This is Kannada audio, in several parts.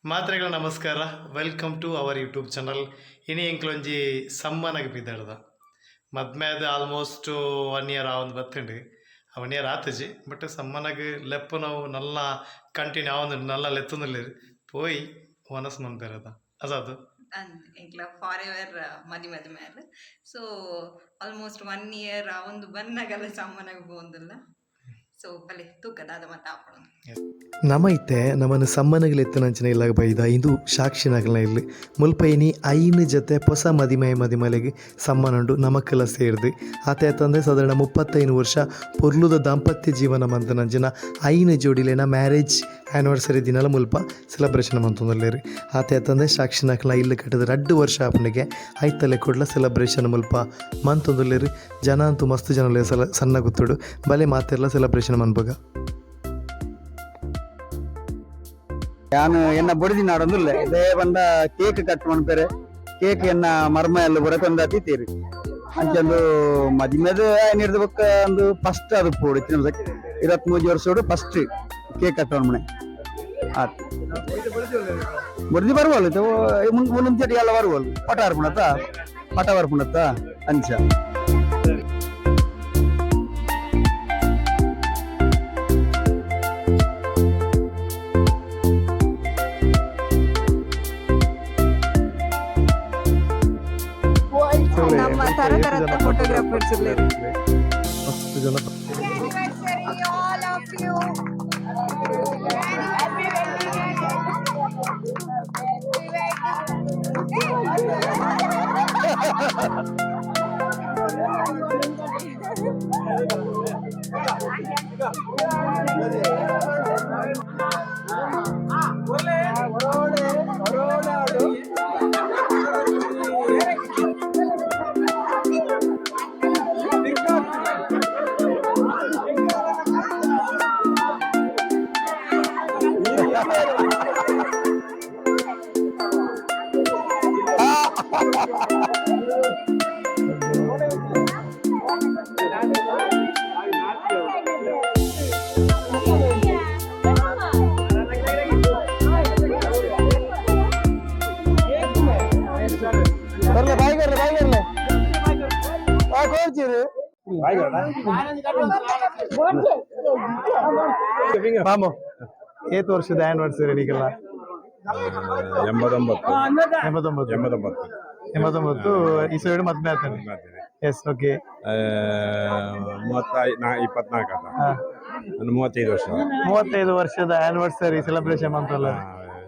ಮಾತ್ರೆಗಳ ನಮಸ್ಕಾರ. Welcome to our YouTube channel. ಇನಿ ಎಂಕ್ಲೊಂಜಿ ಸಮ್ಮನಗ ಬಿದ್ದಾಡ್ದ ಮದ್ಮೇದ ಆಲ್ಮೋಸ್ಟ್ 1 ಇಯರ್ ಆವೊಂದು ಬತ್ತುಂಡು. 1 ಇಯರ್ ಆತಜಿ ಬಟ್ ಸಮ್ಮನಗ ಲೆಪ್ಪು ನಾವು ನಲ್ಲ ಕಂಟಿನ್ಯೂ ಆವೊಂದು ನಲ್ಲ ಲೆತ್ತೊಂದುಲ್ಲೆರ್ ಪೋಯಿ ವನಸ್ ಮನ್ಪೆರದ ಅಸದು ಅಂದ್ ಎಂಕ್ಲ ಫಾರ್ ಎವರ್ ಮದಿ ಮದಿ ಮೇಲೆ ಸೊ ಆಲ್ಮೋಸ್ಟ್ 1 ಇಯರ್ ಒಂದು ಬನ್ನಗಲ ಸಮ್ಮನಗ ಪೋಂದುಲ್ಲ ಸೊ ಬಲೆ ತೂಕದಾದ ಮತ್ತ ಆಪಣ ನಮೈತೆ ನಮ್ಮನ್ನು ಸಮ್ಮನಗಲೆತ್ತನಂಚಿನ ಇಲ್ಲಾಗ ಬೈದ ಇದು ಸಾಕ್ಷಿನಗಲ ಇಲ್ಲಿ ಮುಲ್ಪೈನಿ ಐನು ಜೊತೆ ಹೊಸ ಮದಿಮೆಲೆಗೆ ಸಮ್ಮನುಂಡು ನಮಕ್ಕೆಲ್ಲ ಸೇರಿದು ಆತ ತಂದೆ ಸಾಧಾರಣ 35 ವರ್ಷ ಪೊರ್ಲುದ ದಾಂಪತ್ಯ ಜೀವನ ಮಂತನಂಚಿನ ಐನು ಜೋಡಿಲೇನ ಮ್ಯಾರೇಜ್ ಆ್ಯನಿವರ್ಸರಿ ದಿನಲ ಮುಲ್ಪ ಸೆಲೆಬ್ರೇಷನ್ ಮಂತೊಂದುಲ್ಲೇರಿ ಆತ ತಂದೆ ಸಾಕ್ಷಿನಕಲ ಇಲ್ಲಿ ಕಟ್ಟಿದ 2 ವರ್ಷ ಆಪನಿಗೆ ಐತಲೆ ಕೊಡ್ಲ ಸೆಲೆಬ್ರೇಷನ್ ಮುಲ್ಪ ಮಂತೊಂದುಲ್ಲೇರಿ. ಜನ ಅಂತೂ ಮಸ್ತ್ ಜನ ಸಣ್ಣ ಗೊತ್ತುಡು ಬಲೆ ಮಾತೆಲ್ಲ ಸೆಲೆಬ್ರೇಷನ್ ಮನ್ಪಗ ಯಾನು ಎನ್ನ ಬೊಡಿದಿ ನಾಡೊಂದುಲ್ಲ ಇದೇ ಬಂದ ಕೇಕ್ ಕಟ್ ಮನ್ಪೆರೆ ಕೇಕ್ ಎನ್ನ ಮರ್ಮ ಎಲ್ಲ ಬರಕೊಂದ ತಿತ್ತೀರಿ ಅಂಚಂದು ಮದಿಮೆದು ಏನಿರ್ದ ಬೊಕ್ಕ ಒಂದು ಫಸ್ಟ್ ಅದು ಪೋಡು 23 ವರ್ಷೋಡು ಫಸ್ಟ್ ಕೇಕ್ ಕಟ್ ಮನೆ ಆತ್ ಬೊಡಿದಿ ಬರುವಲ್ಲ ಮುಂಚೆಟಿ ಎಲ್ಲ ಬರುವಲ್ಲ ಪಟ ಬರ್ಪುಣತ್ತ ಅಂಚ ನಮ್ಮ ತರತರದ ಫೋಟೋಗ್ರಾಫರ್ಸ್ ಇಲ್ಲೇರಿ. ಮಸ್ತ್ ಜನ all of you. ಮಾಮು ಏತ್ ವರ್ಷದ ಆ್ಯನಿವರ್ಸರಿ ನಿಗೆಲ್ಲ 89 ಈ ಸೈಡ್ ಮದ್ಮೆ ಆಗ್ತಾನೆ. ಎಸ್ ಓಕೆ 35 ವರ್ಷದ ಆ್ಯನಿವರ್ಸರಿ ಸೆಲೆಬ್ರೇಷನ್ ಅಂತಲ್ಲ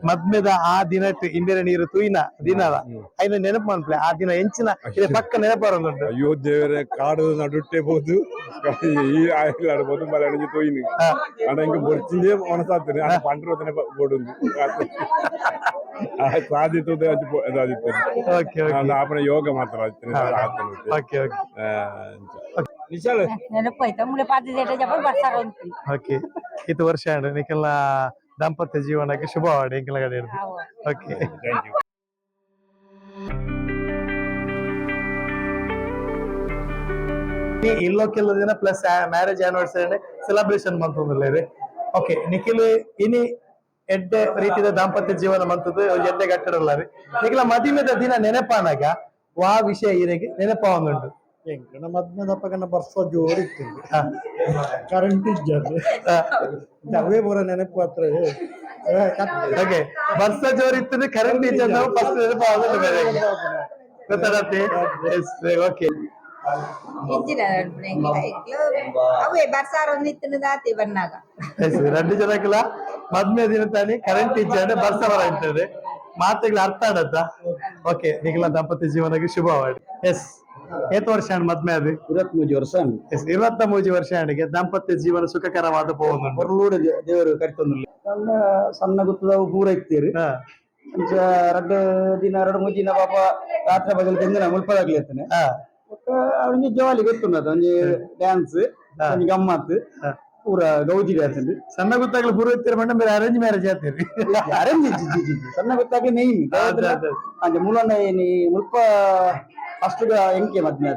ಮದ್ಮೆದ ಆ ದಿನ ಇಂದಿರ ನೀರು ತೂಯಿನ ದಿನದ ಐನ ನೆನಪು ಮನ್ಪ್ಲೆ ಆ ದಿನ ಎಂಚಿನ ಇದೆ ಪಕ್ಕ ನೆನಪರೊಂದುಂಟು. ಅಯ್ಯೋ ದೇವರೇ ಕಾಡು ನಡುಟ್ಟೆ ಬೋದು ಈ ಆಯ್ಲು ಆಡ್ಬೋದು ಮಳೆ ಅಣಿಜಿ ತೋಯಿನಿ ಅಣ್ಣ ಹಿಂಗೆ ಬರ್ಚಿಂದೇ ಮನಸ್ಸಾಗ್ತದೆ ಅಣ್ಣ ಪಂಡ್ರೋತನೆ ಬೋಡುಂದು ಸಾಧಿತು ಅದಾದಿತ್ತು ಓಕೆ ಆಪಣ ಯೋಗ ಮಾತ್ರ ಓಕೆ ನಿಶಾಲ್ ನೆನಪಾಯ್ತಾ ಮುಳೆ ಪಾದ ಓಕೆ ಇದು ವರ್ಷ ನಿಕ್ಕೆಲ್ಲ ದಾಂಪತ್ಯ ಜೀವನಕ್ಕೆ ಶುಭವಾಡಿ ಇಂಕೆಲ್ಲ ಕಡೆ ಓಕೆ ಥ್ಯಾಂಕ್ ಯು. ಇಲ್ಲೋ ಕೆಲವು ದಿನ ಪ್ಲಸ್ ಮ್ಯಾರೇಜ್ ಆನಿವರ್ಸರಿ ಸೆಲೆಬ್ರೇಷನ್ ಮಂತೊಂದುಲ್ಲ ರೀ. ಓಕೆ ನಿಖಿಲ್ ಇನಿ ಎಡ್ಡೆ ರೀತಿಯ ದಾಂಪತ್ಯ ಜೀವನ ಮಂತದ್ದು ಎಡ್ಡೆ ಗಟ್ಟಡಲ್ಲ ರೀ. ನಿಖಿಲ ಮದುವೆದ ದಿನ ನೆನಪಾನಾಗ ವಾ ವಿಷಯ ಈರೆಗೆ ನೆನಪಾವೊಂದುಂಟು ಎಂಕನ ಮದ್ಮೆದಪ್ಪಗನ ಬರ್ಸ ಜೋರಿತ್ತು ಕರೆಂಟ್ ಇಜ್ಜದು ಅವೇ ಬರ ನೆನಪು ಹತ್ರ ಓಕೆ ಬರ್ಸ ಜೋರಿತ್ತು ಕರೆಂಟ್ ಇಜ್ಜ ಫಸ್ಟ್ ನೆನಪಾಗೋದು ಬೇರೆ ಗೊತ್ತಾಡತ್ತೆ. ಓಕೆ ಅವೇ ಬರ್ಸಾರ ಒಂದಿತ್ತಿನ ದಾತಿ ಬನ್ನಾಗ 2 ಜನಕ್ಕೆಲ್ಲ ಮದ್ಮೆ ದಿನ ತಾನೇ ಕರೆಂಟ್ ಇಜ್ಜೆ ಬರ್ಸ ಬರ ಇರ್ತದೆ ಮಾತುಗಳು ಅರ್ಥ ಆಡತ್ತ. ಓಕೆ ನಿಖಿಲ ದಾಂಪತ್ಯ ಜೀವನಕ್ಕೆ ಶುಭವಾಡಿ. ಎಸ್ ಏತ್ ವರ್ಷ ಮದ್ಮೆ ಅದು 23 ವರ್ಷ 23 ವರ್ಷ ಆಣಿಗೆ ದಾಂಪತ್ಯ ಜೀವನ ಸುಖಕರವಾದ ಹೋಗುದು ಹೊರಲೂಡ ದೇವರು ಕರಿತೊಂದಿಲ್ಲ ಸಣ್ಣ ಗೊತ್ತದವು ಪೂರ ಇಕ್ತೀರಿ ಅಂಚ 2 ದಿನ 2-3 ದಿನ ಪಾಪ ರಾತ್ರಿ ಬಗಲ್ ತಿಂದಿನ ಮುಲ್ಪದಾಗ್ಲಿ ಇರ್ತಾನೆ ಅವನಿಗೆ ಜವಾಲಿ ಗೊತ್ತುಂಡದ ಒಂಜಿ ಡ್ಯಾನ್ಸ್ ಒಂಜಿ ಗಮ್ಮತ್ ಪೂರ ಗೌಜಿ ಡ್ಯಾನ್ಸ್ ಸಣ್ಣ ಗೊತ್ತಾಗ್ಲಿ ಪೂರ ಇರ್ತೀರಿ ಮೇಡಮ್ ಬೇರೆ ಅರೇಂಜ್ ಮ್ಯಾರೇಜ್ ಆಗ್ತೀರಿ ಅರೇಂಜ್ ಸಣ್ಣ ಗೊತ್ತಾಗ್ಲಿ ಮೇಯ್ನ್ ಅಂಚ ಮೂಲನ ಮುಲ್ಪ ಫಸ್ಟ್ ಎಂಕೆ ಮದ್ಮೆ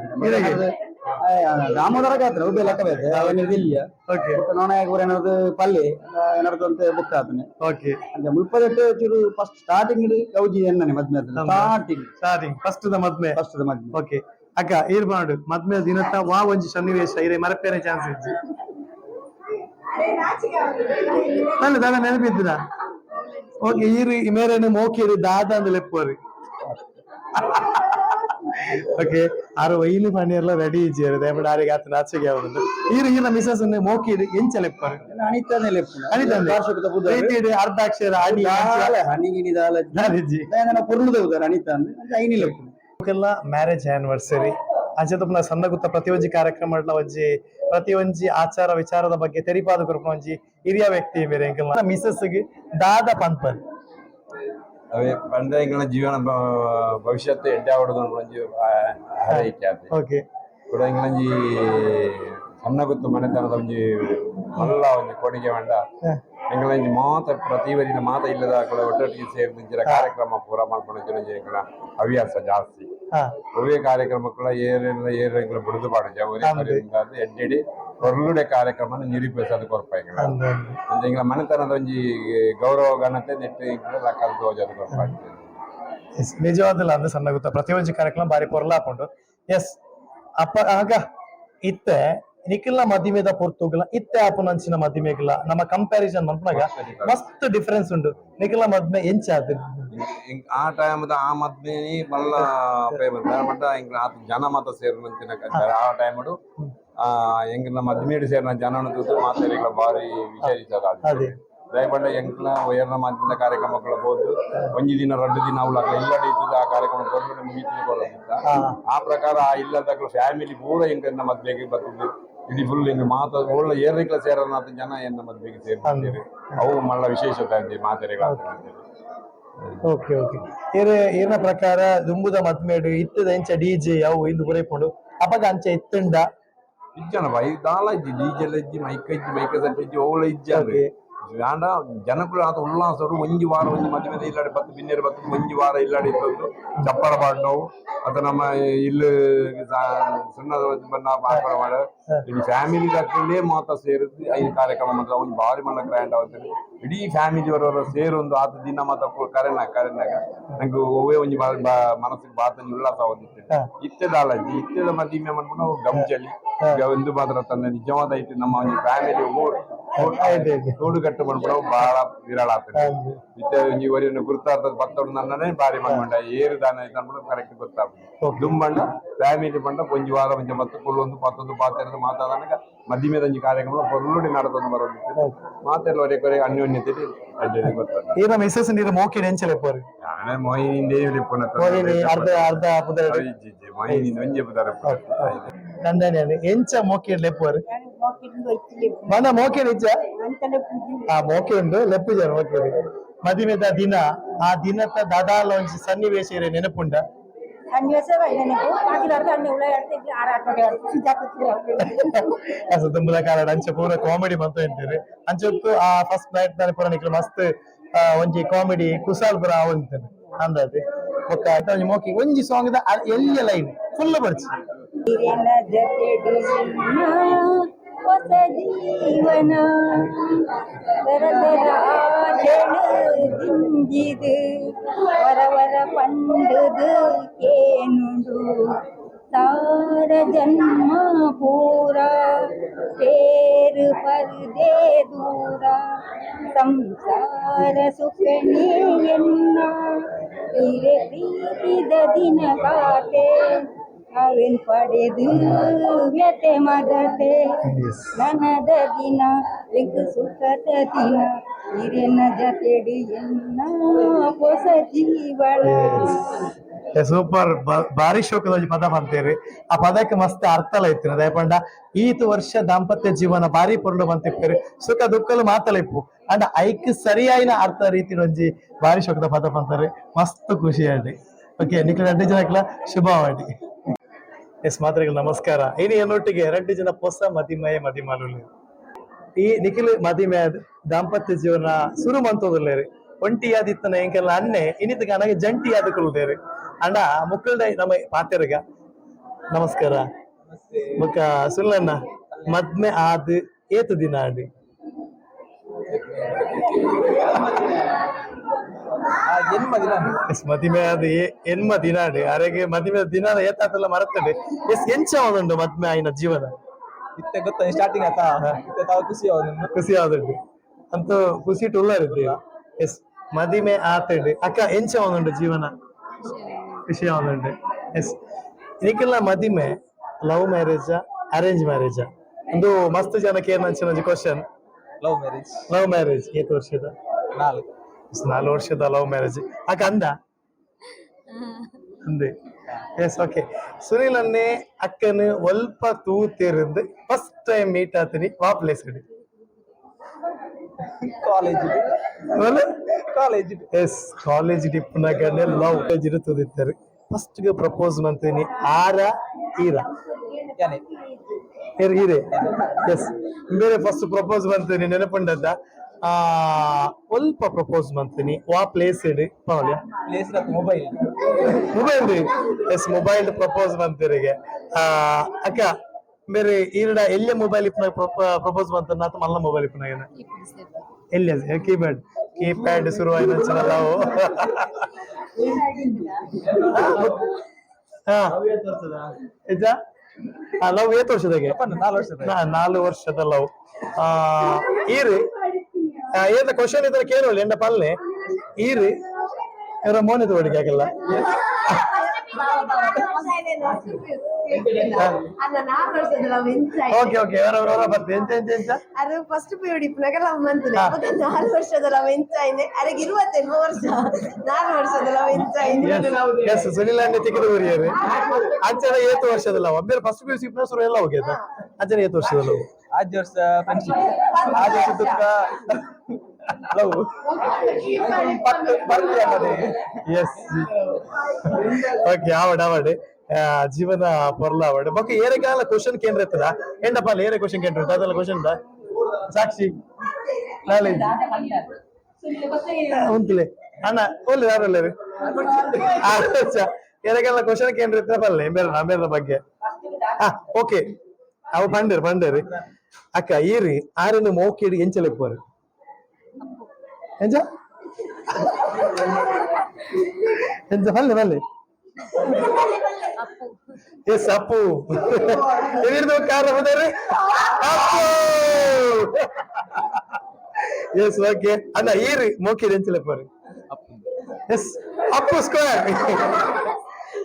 ದಾಮೋದರ ಜಾತ್ರೆ ಒಬ್ಬ ಲೆಕ್ಕ ಬೇಕು ಏನಿದೆ ಇಲ್ಲಿಯ ಓಕೆ ನೋನಾಯಕ ಊರ ಏನಾದ್ರು ಪಲ್ಲೆ ಏನಾದ್ರು ಅಂತ ಬುಕ್ ಆತನೆ ಓಕೆ ಅಂದ್ರೆ ಮುಲ್ಪದಟ್ಟು ಚೂರು ಫಸ್ಟ್ ಸ್ಟಾರ್ಟಿಂಗ್ ಗೌಜಿ ಎಣ್ಣನೆ ಮದ್ಮೆ ಸ್ಟಾರ್ಟಿಂಗ್ ಫಸ್ಟ್ ಮದ್ಮೆ ಫಸ್ಟ್ ಮದ್ಮೆ ಓಕೆ ಅಕ್ಕ ಈರ್ ಮಾಡು ಮದ್ಮೆ ದಿನತ್ತ ವಾ ಒಂಜಿ ಸನ್ನಿವೇಶ ಇರೇ ಮರಪೇರೆ ಚಾನ್ಸ್ ಇಜ್ಜಿ ದಾದ ನೆನಪಿದ್ದ ಓಕೆ ಈರು ಮೇರೇನು ಮೋಕೇರಿ ದಾದ ಅಂದ್ ಲೆಪ್ಪೋರಿ ಓಕೆ ಆರು ವೈಲಿ ಪಣಿಯರ್ಲ ರೆಡಿ ಇಜ್ಜಿಯರು ದಯಮಾಡಿ ಆರಿಗೆ ಆತ ನಾಚಿಗೆ ಆಗುದು ಈರ ಮಿಸಸ್ ಮೋಕೇರಿ ಎಂಚ ಲೆಪ್ಪರು ಅನಿತಾನೆ ಲೆಪ್ಪು ಅನಿತಾನೆ ಅರ್ಧಾಕ್ಷರ ಅಡಿ ಹನಿಗಿನಿ ದಾಲ ನಾರಿಜ್ಜಿ ಪುರ್ಣದ ಉದಾರ ಅನಿತಾ ಅಂದ್ರೆ ಐನಿ ಲೆಪ್ಪು ಮ್ಯಾರೇಜ್ ಆನಿವರ್ಸರಿ ಅಂಚೆ ತುಪ್ಪನ ಸಣ್ಣ ಗುತ್ತ ಪ್ರತಿಯೊಂಜಿ ಕಾರ್ಯಕ್ರಮ ಒಂಜಿ ಪ್ರತಿಯೊಂಜಿ ಆಚಾರ ವಿಚಾರದ ಬಗ್ಗೆ ತೆರಿಪಾದ ಕೊರಪುನ ಒಂಜಿ ಹಿರಿಯ ವ್ಯಕ್ತಿ ಬೇರೆ ಎಂಕಲ್ನ ಮಿಸಸ್ ಗೆ ದಾದ ಪಂಪರ್ ಅವೇ ಬಂದ್ರೆ ಇಂಗಳ ಜೀವನ ಭವಿಷ್ಯತ್ತು ಎಡ್ಡೆ ಆವಡದು ಒಂಜಿ ಹಾರೈಕೆ ಓಕೆ ಕೂಡ ಇಂಗಳಂಜಿ ಸಣ್ಣ ಗೊತ್ತು ಮನೆತನದ ಒಂಜಿ ಮಲ್ಲ ಒಂಜಿ ಕೊಡುಗೆ ಮಂಡ ಎಂಗಳಂಜಿ ಮಾತ ಪ್ರತಿ ವರಿನ ಮಾತ ಇಲ್ಲದ ಕೂಡ ಒಟ್ಟೊಟ್ಟಿಗೆ ಸೇರಿದ ಕಾರ್ಯಕ್ರಮ ಪೂರ ಮಾಡ್ಕೊಂಡು ಎಂಗಳ ಹವ್ಯಾಸ ಜಾಸ್ತಿ ಒವ್ವೇ ಕಾರ್ಯಕ್ರಮಕ್ಕಳ ಏರೆಲ್ಲ ಬಿಡುದು ಪಾಡು ಎಡ್ಡೆಡಿ ಹೊರಳುಡೆ ಕಾರ್ಯಕ್ರಮ ನಿರೂಪಿಸೋದು ಕೊರಪ ಎಂಗಳ ಮನೆತನದ ಒಂಜಿ ಗೌರವ ಘನತೆ ನೆಟ್ಟು ಲಕ್ಕದ ತೋಜದು ಕೊರಪ ನಿಜವಾದಲ್ಲ ಅಂದ್ರೆ ಸಣ್ಣ ಗೊತ್ತ ಪ್ರತಿಯೊಂದು ಕಾರ್ಯಕ್ರಮ ಬಾರಿ ಪೊರ್ಲಾಪುಂಡು ಎಸ್ ಅಪ್ಪ ಆಗ ಇತ್ತೆ ನಿಖಿಲ್ನ ಮದಿಮೆದ ಪೊರ್ತುಗಲ ಇತ್ತೆ ಆಪುನಂಚಿನ ಮದಿಮೆಗಲ ನಮ್ಮ ಕಂಪ್ಯಾರಿಸನ್ ಮನ್ಪನಾಗ ಮಸ್ತ್ ಡಿಫರೆನ್ಸ್ ಉಂಡು ನಿಖಿಲ್ನ ಮದ್ಮೆ ಎಂಚ ಆದ್ ಆ ಟೈಮ್ದ ಆ ಮದ್ಮೆ ಮಲ್ಲ ಫೇಮಸ್ ಮಟ್ಟ ಇಂಗ್ಲ ಆತ ಜನ ಮತ ಸೇರಿನಂಚಿನ ಆ ಟೈಮಡು ಎಂಗ್ಲ ಮದ್ಮೇಡಿ ಸೇರಿನ ಜನನ ತೂತು ಮಾತಾಡಿಗಳ ಬಾರಿ ವಿಚಾರಿಸೋದು ದಯಪಂಡ ಎಂಕ್ಲ ಒಯರ್ನ ಮಾಧ್ಯಮದ ಕಾರ್ಯಕ್ರಮಗಳ ಬೋದು ಒಂಜಿ ದಿನ 2 ದಿನ ಅವಳ ಇಲ್ಲಡೆ ಇದ್ದ ಆ ಕಾರ್ಯಕ್ರಮ ಕೊಟ್ಟು ಮುಗಿಸಿಕೊಳ್ಳೋದಿತ್ತ ಆ ಪ್ರಕಾರ ಆ ಇಲ್ಲದ ಫ್ಯಾಮಿಲಿ ಪೂರ ಎಂಕನ್ನ ಮದ್ವೆಗೆ ಬರ್ತದೆ ಇಡೀ ಫುಲ್ ಹಿಂಗೆ ಮಾತು ಒಳ್ಳೆ ಏರ್ಲಿಕ್ಕೆ ಸೇರೋಣ ಜನ ಎನ್ನ ಮದ್ವೆಗೆ ಸೇರ್ತಿದ್ದೇವೆ ಅವು ಮಲ್ಲ ವಿಶೇಷತೆ ಮಾತಾಡಿಗಳಾಗ್ತದೆ ಓಕೆ ಓಕೆ ಏನ ಪ್ರಕಾರ ದುಂಬುದ ಮದ್ಮೇಡು ಇತ್ತದ ಎಂಚ ಡಿಜೆ ಅವು ಇಂದು ಪೂರೈಕೊಂಡು ಅಪಗ ಅಂಚ ಇತ್ತಂಡ ಇಜ್ಜನ ಬೈ ದಾಳ ಇಜ್ಜಿ ಡಿಜೆಲ್ ಇಜ್ಜಿ ಮೈಕ್ ಸೆಟ್ ಇಜ್ಜಿ ಓಳ ಇಜ್ಜಿ ಯಾಂಡ ಜನಕ್ಕಳು ಆತ ಉಲ್ಲಾಸರು ಒಂಜಿ ವಾರ ಒಂಜಿ ಮದುವೆ ಇಲ್ಲಾಡಿ ಬತ್ತು ಬಿನ್ನೇರು ಬತ್ತು ಒಂಜಿ ವಾರ ಇಲ್ಲಾಡಿ ಇತ್ತು ಚಪ್ಪಳ ಪಾಡ್ನವು ಅದು ನಮ್ಮ ಇಲ್ಲಿ ಸುಣ್ಣದ ಬಣ್ಣ ಪಾಪಡ ಮಾಡ ಇಡೀ ಫ್ಯಾಮಿಲಿ ದಾಖಲೇ ಮಾತ ಸೇರಿಸಿ ಐದು ಕಾರ್ಯಕ್ರಮ ಮಾತ್ರ ಒಂದು ಭಾರಿ ಮಣ್ಣ ಗ್ರ್ಯಾಂಡ್ ಆಗುತ್ತೆ ಇಡೀ ಫ್ಯಾಮಿಲಿ ಅವರವರ ಸೇರೊಂದು ಆತ ದಿನ ಮಾತ ಕರೆನಾಗ ನಂಗೆ ಓವೇ ಒಂಜಿ ಮನಸ್ಸಿಗೆ ಬಾತಂಜಿ ಉಲ್ಲಾಸ ಆಗೋದಿತ್ತು ಇತ್ತೆದಾಲಜ್ಜಿ ಇತ್ತೆದ ಮದುವೆ ಮಾಡ್ಕೊಂಡು ನಾವು ಗಂಜಲಿ ಒಂದು ಮಾತ್ರ ತಂದೆ ನಿಜವಾದ ಐತಿ ನಮ್ಮ ಒಂದು ಫ್ಯಾಮಿಲಿ ತೋಡು ಕಟ್ಟು ಮಾಡ್ಬಿಡ ಬಹಳ ವಿರಳ ಆಗ್ತದೆ ಇತ್ತೆ ಇವರಿನ ಗುರುತಾರ್ಥದ ಭತ್ತೋಡು ನನ್ನೇ ಬಾರಿ ಮಾಡ್ಕೊಂಡ ಏರು ದಾನ ಐತೆ ಅನ್ಬಿಟ್ಟು ಕರೆಕ್ಟ್ ಗೊತ್ತಾಗ್ತದೆ ದುಂಬಂಡ ಫ್ಯಾಮಿಲಿ ಬಂಡ ಒಂಜಿ ವಾರ ಒಂಜಿ ಮತ್ತು ಕುಲ್ಲೊಂದು ಪತ್ತೊಂದು ಪಾತ್ರೆದು ಮಾತಾಡಾಗ ಮಧ್ಯಮೇದಂಜಿ ಕಾರ್ಯಕ್ರಮ ಹೊರಳುಡಿ ನಡತೊಂದು ಬರೋದು ಮಾತೆಲ್ಲ ಕೊರೆ ಅನ್ಯೋನ್ಯತೆ ಅಡ್ಡಿ ಗೊತ್ತಾಗ್ತದೆ ಈಗ ಮಿಸಸ್ ನೀರು ಮೋಕೆ ನೆಂಚಲೆ ಪೋರಿ ನಾನೇ ಮೊಯಿನಿಂದ ಲಿಪ್ಪನ ಅರ್ಧ ಅರ್ಧ ಪುದರ್ ಮೊಯಿನಿಂದ ಒಂಜಿ ಪುದರ್ ಕಂದನೆ ಎಂಚ ಮೋಕೆ ಲೆಪ್ಪೋರು ಬಂದ ಮೋಕೆ ನಿಜ ಆ ಮೋಕೆ ಉಂಡು ಲೆಪ್ಪುಜಾರು ಮೋಕೆ ಮದುವೆದ ದಿನ ಆ ದಿನದ ದಾದಾಲ ಒಂಜಿ ಸನ್ನಿವೇಶ ಇರೇ ನೆನಪುಂಡ ತುಂಬದ ಕಾಲ ಅಂಚೆ ಪೂರ ಕಾಮಿಡಿ ಬಂತು ಅಂತೀರಿ ಅಂಚೊತ್ತು ಆ ಫಸ್ಟ್ ನೈಟ್ ದಾನೆ ಪೂರ ನಿಕ್ಲು ಮಸ್ತ್ ಒಂಜಿ ಕಾಮಿಡಿ ಕುಸಾಲ್ ಪೂರ ಆವಂತೇನೆ ಅಂದದೆ ಒಂಜಿ ಮೋಕಿ ಒಂಜಿ ಸಾಂಗ್ ದ ಎಲ್ಲ ಲೈನ್ ಫುಲ್ ಬರ್ಚಿ ಹೊಸ ಜೀವನ ದರದರ ದಿಂಜಿದು ವರವರ ಪಂಡುದು ಏನುಡು ತಾರ ಜನ್ಮ ಪೂರ ತೇರು ಪರದೆ ದೂರ ಸಂಸಾರ ಸುಖಣಿ ಎನ್ನ ಹಿರೆ ಪ್ರೀತಿದ ದಿನ ಕಾತೆ ಅವೆನ್ ಪಡೆದು ವ್ಯತೆ ಮದತೆ ನನದ ದಿನ ವೆಂಕು ಸುಖದ ದಿನ ಹಿರಿನ ಜತೆಡು ಎನ್ನ ಹೊಸ ಜೀವನ ಸೂಪರ್ ಬಾರಿ ಶೋಕದ ಒಂಜಿ ಪದ ಬಂತೇರಿ ಆ ಪದಕ್ಕೆ ಮಸ್ತ್ ಅರ್ಥಲ ಇತ್ತಿನ ದಯಪಂಡ ಈತು ವರ್ಷ ದಾಂಪತ್ಯ ಜೀವನ ಬಾರಿ ಪೊರ್ಲು ಬಂತಿಪ್ಪೇರಿ ಸುಖ ದುಃಖಲು ಮಾತಲಿಪ್ಪು ಅಂಡ ಐಕ್ ಸರಿಯಾಯಿನ ಅರ್ಥ ರೀತಿ ಒಂಜಿ ಬಾರಿ ಶೋಕದ ಪದ ಬಂತಾರೆ ಮಸ್ತ್ ಖುಷಿ ಆಡಿ ಓಕೆ ನಿಖಿಲ್ 2 ಜನಕ್ಲ ಶುಭವಾಡಿ ಎಸ್ ಮಾತ್ರೆಗಳು ನಮಸ್ಕಾರ ಇനി എന്നൊಟ್ಟಿಗೆ 2 ಜನ ಹೊಸ ಮದಿಮಯ ಮದಿಮಾಲು ಈ ನಿಖಿಲ್ ಮದಿಮಯ ದಾಂಪತ್ಯ ಜೀವನ ಶುರು ಮಂತೋದಿಲ್ಲೇರಿ ಒಂಟಿಯಾದಿತ್ತನ ಎಂಕೆಲ್ಲ ಅನ್ನೆ ಇನ್ನಿತ ನನಗೆ ಜಂಟಿ ಆದಕೊಳ್ಳುದೇರಿ ಅಂಡ ಮುಕ್ಕಲ್ಡ ನಮ್ಮ ಪಾತೆರಗ ನಮಸ್ಕಾರ ಬೊಕ್ಕ ಸುಳ್ಳಣ್ಣ ಮದ್ಮೆ ಆದ್ ಏತ್ ದಿನ ಆಡಿ ಮದಿಮೆ ಆದ್ ಎನ್ಮ ದಿನ ಆಡಿ ಅರೆಗೆ ಮದಿಮೆ ದಿನ ಏತಾತಲ್ಲ ಮರತಂಡೆ ಎಸ್ ಎಂಚ ಅವನುಂಡು ಮದ್ಮೆ ಆಯ್ನ ಜೀವನ ಇತ್ತೆ ಗೊತ್ತ ಸ್ಟಾರ್ಟಿಂಗ್ ಆತ ಇತ್ತೆ ತಾವು ಖುಷಿ ಆದುಂಡು ಅಂತೂ ಖುಷಿ ಟುಳ್ಳರಿದ್ದೀವಿ ಎಸ್ ಮದಿಮೆ ಆತಂಡು ಅಕ್ಕ ಎಂಚ ಅವನುಂಡು ಜೀವನ ಖುಷಿ ಅವನುಂಡು ಎಸ್ ಇದಕ್ಕೆಲ್ಲ ಮದಿಮೆ ಲವ್ ಮ್ಯಾರೇಜ್ ಅರೇಂಜ್ ಮ್ಯಾರೇಜ್ ಒಂದು ಮಸ್ತ್ ಜನಕ್ಕೆ ಏನ್ ಅಂಚಿನ ಕ್ವಶನ್ ಲವ್ ಮ್ಯಾರೇಜ್ ಏತ್ ವರ್ಷದ 4 ವರ್ಷದ ಲವ್ ಮ್ಯಾರೇಜ್ ಅಕ್ಕ ಅಂದೆ ಎಸ್ ಓಕೆ ಸುನಿಲ್ ಅನ್ನೆ ಅಕ್ಕನ ಒಲ್ಪ ತೂತಿருந்து ಫಸ್ಟ್ ಟೈಮ್ ಮೀಟ್ ಆತನಿ ವಾ ಪ್ಲೇಸ್ ಇಡಿ ಎಸ್ ಕಾಲೇಜ್ ಡಿಪ್ನಾಗನೆ ಲವ್ ಇರುತ್ತದೆ ಫಸ್ಟ್ ಗೆ ಪ್ರಪೋಸ್ ಮಾಡ್ತೀನಿ ಆರ ಈರ ಹೀರೆ ಎಸ್ ಬೇರೆ ಫಸ್ಟ್ ಪ್ರಪೋಸ್ ಮಾಡ್ತೀನಿ ನೆನಪಂಡದ್ದ ಸ್ವಲ್ಪ ಪ್ರಪೋಸ್ ಮಾಡ್ತೀನಿ ವಾ ಪ್ಲೇಸ್ ಇಡಿ ಮೊಬೈಲ್ ಎಸ್ ಮೊಬೈಲ್ ಪ್ರಪೋಸ್ ಮಾಡ್ತೀರಿಗೆ ಅಕ್ಕ ಬೇರೆ ಈರಡ ಎಲ್ಲೇ ಮೊಬೈಲ್ ಇಪ್ಪನ ಪ್ರಪೋಸ್ ಮಾಡ್ತಾನ ಅಥವಾ ಮಲ್ಲ ಮೊಬೈಲ್ ಇಪ್ಪನಾಗೇನ ಎಲ್ಲೇ ಕೀಪ್ಯಾಡ್ ಶುರುವಾಯಿನ ನಾವು ಲವ್ ಏತ್ ವರ್ಷದಾಗೆ 4 ವರ್ಷದ ಲವ್ ಈರಿ ಏತ ಕ್ವಶನ್ ಇದ್ರೆ ಕೇಳೋಳಿ ಎಂಡ ಪಲ್ಲೆ ಈರಿ ಇವರ ಮೋನಿದ ಹುಡುಗಿ ಆಗಲ್ಲ ಓಕೆ ಓಕೆ ಅವರ ಬರ್ತೆ ಎಂತ ಎಂತ ಎಂತ ಅದು ಫಸ್ಟ್ ಪಿರಿಯಡ್ ಇಪ್ಪನಾಗ ಲವ್ ಮಂತ್ಲಿ 4 ವರ್ಷದ ಲವ್ ಎಂತ ಆಯ್ನೆ ಅದಕ್ಕೆ 21 ವರ್ಷ 4 ವರ್ಷದ ಲವ್ ಎಂತ ಆಯ್ನೆ ಎಸ್ ಸುನಿಲ್ ಅಣ್ಣ ತಿಕ್ಕಿದ ಊರಿಯರು ಅಂಚನ 7 ವರ್ಷದ ಲವ್ ಬೇರೆ first P U C plus ಎಲ್ಲ ಹೋಗ್ಯದ ಅಂಚನ 7 ವರ್ಷದ ಲವ್ 5 ವರ್ಷ ಫ್ರೆಂಡ್ಶಿಪ್ 5 ವರ್ಷ ದುಃಖ ಲವ್ ಎಸ್ ಓಕೆ ಆವಡ್ ಜೀವನ ಪೊರ್ಲ ಆವಡ್ ಬೊಕ್ಕ ಏರೆಗಾಲ ಕ್ವಶನ್ ಕೇಂದ್ರ ಇರ್ತದ ಎಂಡಪ್ಪ ಏರೆ ಕ್ವಶನ್ ಕೇಂದ್ರ ಅದೆಲ್ಲ ಕ್ವಶನ್ ಸಾಕ್ಷಿ ನಾಲೆಜ್ ಉಂತಲೆ ಅಣ್ಣ ಒಳ್ಳೆ ಯಾರಲ್ಲರು ಏರೆಗಾಲ ಕ್ವಶನ್ ಕೇಂದ್ರ ಇರ್ತದ ಬಲ್ಲೆ ಬೇರೆ ಬಗ್ಗೆ ಓಕೆ ಅವು ಪಂಡೇರಿ ಅಕ್ಕ ಈರಿ ಆರನ್ನು ಮೋಕಿಡಿ ಎಂಚಲೆಪ್ಪರು ಎಂಚ ಎಂಚ ಬಲ್ಲೆ ಎಸ್ ಅಪ್ಪು ಎಲ್ಲಿರ್ದು ಕಾರ ಹೋದ್ರಿ ಅಪ್ಪು ಎಸ್ ಓಕೆ ಅಣ್ಣ ಈರಿ ಮೋಕಿಡಿ ಎಂಚಲೆಪ್ಪರು ಎಸ್ ಅಪ್ಪು ಸ್ಕ್ವೇರ್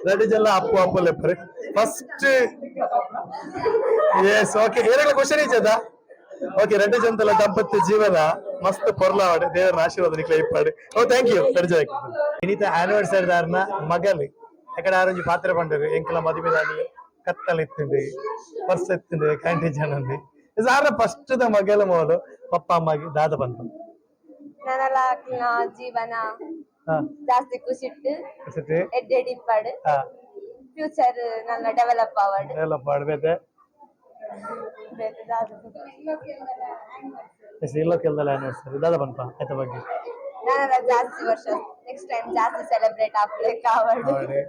ದಟ್ ಇಸ್ ಎಲ್ಲ ಅಪ್ಪು ಲೆಪ್ಪರು ಫಸ್ಟ್ ಎಸ್ ಓಕೆ ಏನೆಲ್ಲ ಕ್ವಶನ್ ಇಚ್ಚದ ಓಕೆ ರೆಡ್ಡಿ ಜಂತಲ ದಂಪತಿ ಜೀವನ ಮಸ್ತ್ ಪೊರ್ಲಾವಡೆ ದೇವರ ಆಶೀರ್ವಾದ ನಿಕ್ಲ ಇಪ್ಪಾಡು ಓ ಥ್ಯಾಂಕ್ ಯು ರೆಡ್ಜ ಇನಿತ ಆನಿವರ್ಸರಿ ದಾರ್ನ ಮಗಲ್ ಎಕಡೆ ಆರೊಂಜಿ ಪಾತ್ರೆ ಪಂಡರು ಎಂಕಲ ಮದುವೆ ದಾನಿ ಕತ್ತಲ ಇತ್ತಿಂಡು ಪರ್ಸ್ ಎತ್ತಿಂಡು ಕ್ಯಾಂಟೀನ್ ಜನಂದು ಆರ ಫಸ್ಟ್ ದ ಮಗಲ ಮೋದು ಪಪ್ಪ ಅಮ್ಮಗೆ ದಾದ ಬಂತ ನನಲ ಜೀವನ ಜಾಸ್ತಿ ಖುಷಿಟ್ಟು ಎಡ್ಡೆಡ್ ಇಪ್ಪಾಡು ಫ್ಯೂಚರ್ ನನ್ನ ಡೆವಲಪ್ ಆವಡ್ ಇಲ್ಲೋಕೆಲ್ಲ ಆನಿವರ್ಸರಿ ದಾದ ಬಂತ ಆಯ್ತ ಬಗ್ಗೆ ನನಲ ಜಾಸ್ತಿ ವರ್ಷ ನೆಕ್ಸ್ಟ್ ಟೈಮ್ ಜಾಸ್ತಿ ಸೆಲೆಬ್ರೇಟ್ ಆಗ್ಲಿಕ್ಕೆ ಆವಡು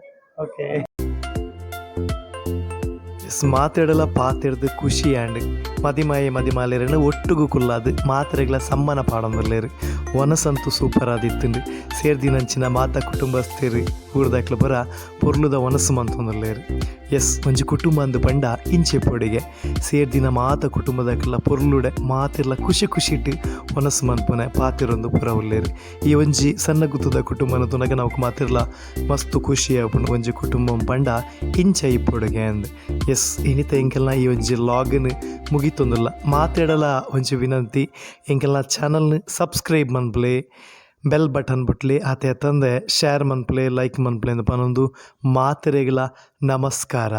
ಓಕೆ ಮಾತಾಡಲ ಪಾತಿಡ್ದು ಖುಷಿ ಆಂಡ್ ಮದಿಮಾಲೆರನ್ನ ಒಟ್ಟುಗು ಕುಲ್ಲಾದು ಮಾತ್ರೆಗಳ ಸಮ್ಮನ ಪಾಡಂದಿರ್ಲೇರು ಒನಸಂತೂ ಸೂಪರ್ ಆದಿತ್ತುಂಡು ಸೇರ್ದಿನಂಚಿನ ಮಾತ ಕುಟುಂಬಸ್ಥರು ಊರ್ದಾಕ್ಲ ಬರ ಪೊರ್ಲುದ ಒನಸು ಮಂತೊಂದಿರ್ಲೇರು ಎಸ್ ಒಂಜಿ ಕುಟುಂಬ ಅಂದು ಪಂಡ ಇಂಚೆ ಪೊಡಿಗೆ ಸೇರ್ದಿನ ಮಾತ ಕುಟುಂಬದಾಕ್ಲ ಪೊರ್ಲುಡೆ ಮಾತೆಲ್ಲ ಖುಷಿಟ್ಟು ಒನಸು ಮನ್ಪುನೆ ಪಾತಿರೊಂದು ಪುರ ಉಳ್ಳೇರು ಈ ಒಂಜಿ ಸಣ್ಣ ಗುತ್ತದ ಕುಟುಂಬನ ತುನಗ ನಾವು ಮಾತಿರ್ಲ ಮಸ್ತು ಖುಷಿ ಆಪುಂಡು ಒಂಜಿ ಕುಟುಂಬ ಪಂಡ ಇಂಚ ಇಪ್ಪೊಡಿಗೆ ಅಂದ್ ಎಸ್ ಇನಿತ ಎಂಕೆಲ್ಲ ಈ ಒಂಜಿ ಲಾಗ್ನ್ ಮುಗಿತೊಂದುಲ್ಲ ಮಾತಾಡಲ ಒಂಜಿ ವಿನಂತಿ ಎಂಕೆಲ್ಲ ಚಾನಲ್ನ ಸಬ್ಸ್ಕ್ರೈಬ್ ಮನ್ಪ್ಲೆ ಬೆಲ್ ಬಟನ್ ಬುಟ್ಲಿ ಆತೆ ತಂದೆ ಶೇರ್ ಮನ್ಪ್ಲೆ ಲೈಕ್ ಮನ್ಪ್ಲೆ ಅಂತ ಪನ್ನೊಂದು ಮಾತೆರೆಗಳ ನಮಸ್ಕಾರ.